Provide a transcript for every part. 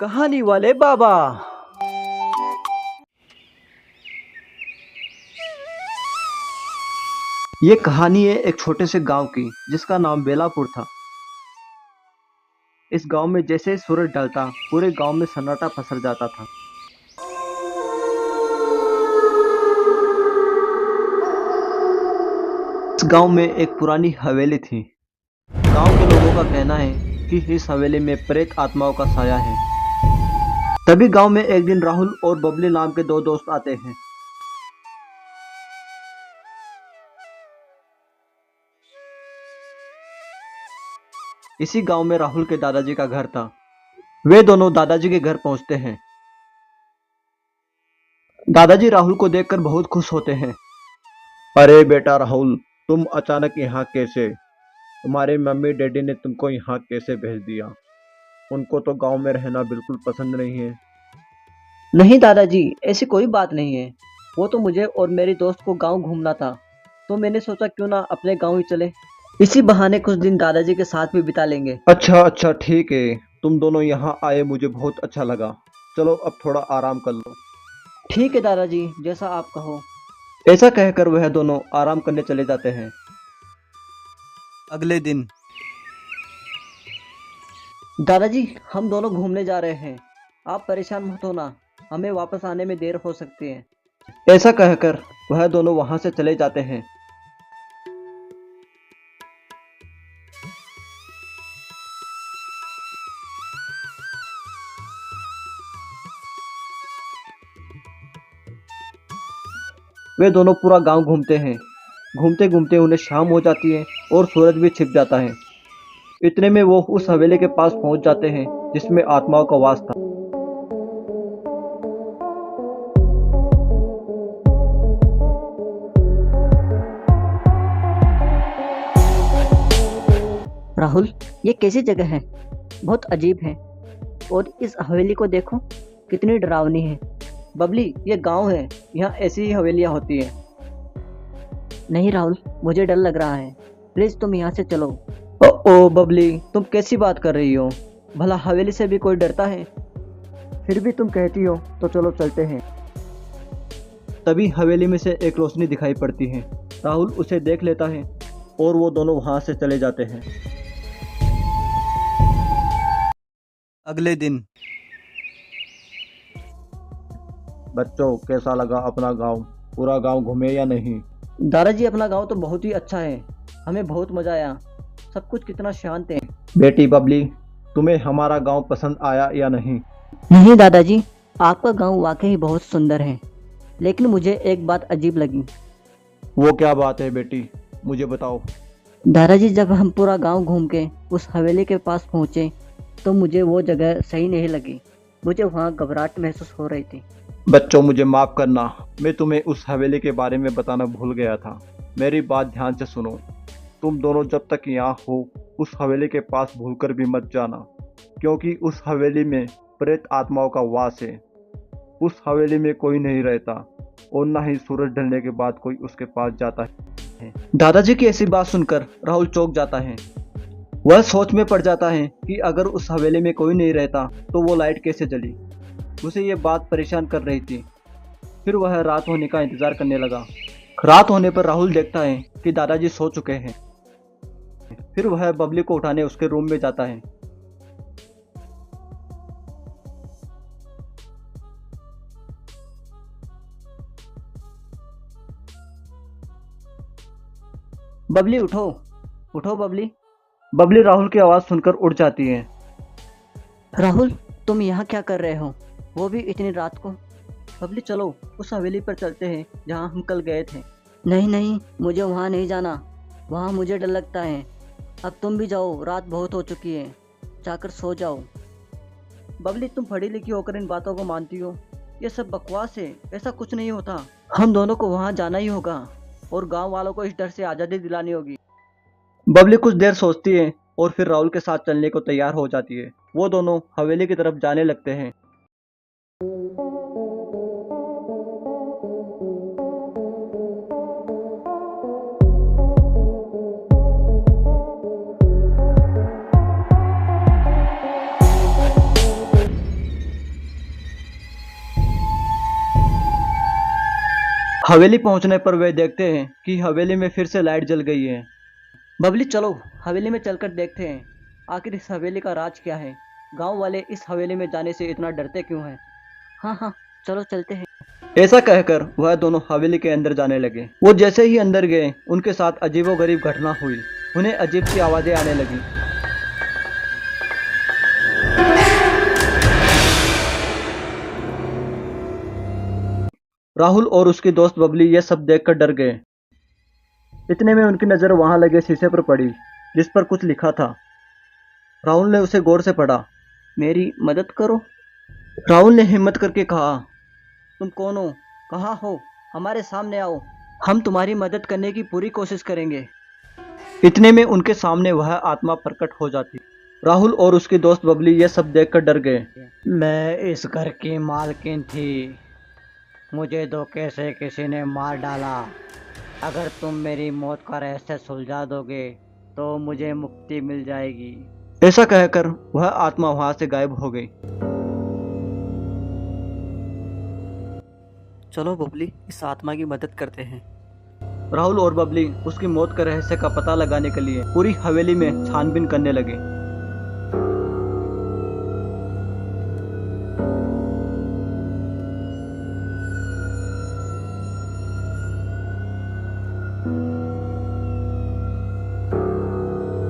कहानी वाले बाबा। ये कहानी है एक छोटे से गांव की जिसका नाम बेलापुर था। इस गांव में जैसे ही सूरज ढलता पूरे गांव में सन्नाटा पसर जाता था। इस गांव में एक पुरानी हवेली थी। गांव के लोगों का कहना है कि इस हवेली में प्रेत आत्माओं का साया है। तभी गांव में एक दिन राहुल और बबली नाम के दो दोस्त आते हैं। इसी गांव में राहुल के दादाजी का घर था। वे दोनों दादाजी के घर पहुंचते हैं। दादाजी राहुल को देखकर बहुत खुश होते हैं। अरे बेटा राहुल, तुम अचानक यहाँ कैसे? तुम्हारे मम्मी डैडी ने तुमको यहाँ कैसे भेज दिया? उनको तो गांव में रहना बिल्कुल पसंद नहीं है। नहीं दादाजी, ऐसी कोई बात नहीं है। वो तो मुझे और मेरी दोस्त को गांव घूमना था, तो मैंने सोचा क्यों ना अपने गांव ही चले। इसी बहाने कुछ दिन दादाजी के साथ भी बिता लेंगे। अच्छा ठीक है, तुम दोनों यहाँ आए मुझे बहुत अच्छा लगा। चलो अब थोड़ा आराम कर लो। ठीक है दादाजी, जैसा आप कहो। ऐसा कहकर वह दोनों आराम करने चले जाते हैं। अगले दिन दादाजी, हम दोनों घूमने जा रहे हैं, आप परेशान मत होना, हमें वापस आने में देर हो सकती है। ऐसा कहकर वह दोनों वहां से चले जाते हैं। वे दोनों पूरा गांव घूमते हैं। घूमते घूमते उन्हें शाम हो जाती है और सूरज भी छिप जाता है। इतने में वो उस हवेली के पास पहुंच जाते हैं जिसमें आत्माओं का वास था। राहुल, ये कैसी जगह है? बहुत अजीब है। और इस हवेली को देखो, कितनी डरावनी है। बबली, ये गांव है, यहाँ ऐसी ही हवेलियां होती है। नहीं राहुल, मुझे डर लग रहा है, प्लीज तुम यहाँ से चलो। ओ बबली, तुम कैसी बात कर रही हो? भला हवेली से भी कोई डरता है? फिर भी तुम कहती हो तो चलो चलते हैं। तभी हवेली में से एक रोशनी दिखाई पड़ती है। राहुल उसे देख लेता है और वो दोनों वहां से चले जाते हैं। अगले दिन बच्चों, कैसा लगा अपना गांव? पूरा गांव घूमे या नहीं? दादाजी, अपना गांव तो बहुत ही अच्छा है, हमें बहुत मजा आया। सब कुछ कितना शांत है। बेटी बबली, तुम्हें हमारा गांव पसंद आया या नहीं? नहीं दादाजी, आपका गांव वाकई बहुत सुंदर है, लेकिन मुझे एक बात अजीब लगी। वो क्या बात है बेटी, मुझे बताओ। दादाजी, जब हम पूरा गांव घूम के उस हवेली के पास पहुंचे तो मुझे वो जगह सही नहीं लगी। मुझे वहाँ घबराहट महसूस हो रही थी। बच्चों, मुझे माफ करना, मैं तुम्हें उस हवेली के बारे में बताना भूल गया था। मेरी बात ध्यान से सुनो। तुम दोनों जब तक यहाँ हो उस हवेली के पास भूलकर भी मत जाना, क्योंकि उस हवेली में प्रेत आत्माओं का वास है। उस हवेली में कोई नहीं रहता और न ही सूरज ढलने के बाद कोई उसके पास जाता है। दादाजी की ऐसी बात सुनकर राहुल चौंक जाता है। वह सोच में पड़ जाता है कि अगर उस हवेली में कोई नहीं रहता तो वो लाइट कैसे जली। उसे ये बात परेशान कर रही थी। फिर वह रात होने का इंतजार करने लगा। रात होने पर राहुल देखता है कि दादाजी सो चुके हैं। फिर वह बबली को उठाने उसके रूम में जाता है। बबली, उठो उठो बबली। बबली राहुल की आवाज सुनकर उठ जाती है। राहुल, तुम यहाँ क्या कर रहे हो, वो भी इतनी रात को? बबली, चलो उस हवेली पर चलते हैं जहाँ हम कल गए थे। नहीं नहीं, मुझे वहाँ नहीं जाना, वहाँ मुझे डर लगता है। अब तुम भी जाओ, रात बहुत हो चुकी है, जाकर सो जाओ। बबली, तुम पढ़ी लिखी होकर इन बातों को मानती हो? ये सब बकवास है, ऐसा कुछ नहीं होता। हम दोनों को वहाँ जाना ही होगा और गांव वालों को इस डर से आज़ादी दिलानी होगी। बबली कुछ देर सोचती है और फिर राहुल के साथ चलने को तैयार हो जाती है। वो दोनों हवेली की तरफ जाने लगते हैं। हवेली पहुंचने पर वे देखते हैं कि हवेली में फिर से लाइट जल गई है। बबली चलो हवेली में चलकर देखते हैं आखिर इस हवेली का राज क्या है। गांव वाले इस हवेली में जाने से इतना डरते क्यों हैं। हाँ हाँ चलो चलते हैं। ऐसा कहकर वह दोनों हवेली के अंदर जाने लगे। वो जैसे ही अंदर गए उनके साथ अजीबोगरीब घटना हुई। उन्हें अजीब सी आवाजें आने लगी। राहुल और उसकी दोस्त बबली ये सब देखकर डर गए। इतने में उनकी नजर वहां लगे शीशे पर पड़ी जिस पर कुछ लिखा था। राहुल ने उसे गौर से पढ़ा। मेरी मदद करो। राहुल ने हिम्मत करके कहा, तुम कौन हो, कहाँ हो, हमारे सामने आओ, हम तुम्हारी मदद करने की पूरी कोशिश करेंगे। इतने में उनके सामने वह आत्मा प्रकट हो जाती। राहुल और उसकी दोस्त बबली ये सब देखकर डर गए। मैं इस घर की मालकिन थी, मुझे धोखे से किसी ने मार डाला। अगर तुम मेरी मौत का रहस्य सुलझा दोगे तो मुझे मुक्ति मिल जाएगी। ऐसा कहकर वह आत्मा वहां से गायब हो गई। चलो बबली इस आत्मा की मदद करते हैं। राहुल और बबली उसकी मौत के रहस्य का पता लगाने के लिए पूरी हवेली में छानबीन करने लगे।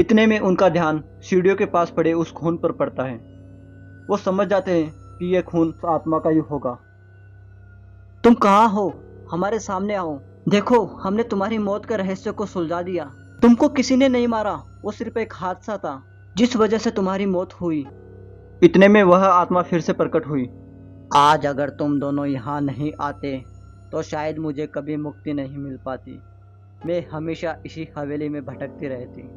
इतने में उनका ध्यान सीढ़ियों के पास पड़े उस खून पर पड़ता है। वो समझ जाते हैं कि यह खून उस आत्मा का ही होगा। तुम कहाँ हो, हमारे सामने आओ, देखो हमने तुम्हारी मौत के रहस्य को सुलझा दिया। तुमको किसी ने नहीं मारा, वो सिर्फ एक हादसा था जिस वजह से तुम्हारी मौत हुई। इतने में वह आत्मा फिर से प्रकट हुई। आज अगर तुम दोनों यहाँ नहीं आते तो शायद मुझे कभी मुक्ति नहीं मिल पाती। मैं हमेशा इसी हवेली में भटकती रहती।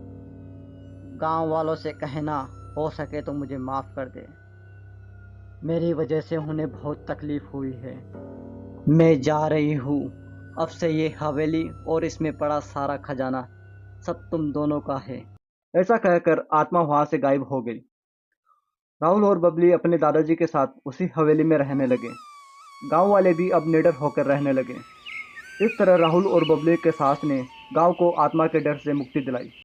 गांव वालों से कहना हो सके तो मुझे माफ कर दे, मेरी वजह से उन्हें बहुत तकलीफ हुई है। मैं जा रही हूँ, अब से ये हवेली और इसमें पड़ा सारा खजाना सब तुम दोनों का है। ऐसा कहकर आत्मा वहां से गायब हो गई। राहुल और बबली अपने दादाजी के साथ उसी हवेली में रहने लगे। गांव वाले भी अब निडर होकर रहने लगे। इस तरह राहुल और बबली के सास ने गांव को आत्मा के डर से मुक्ति दिलाई।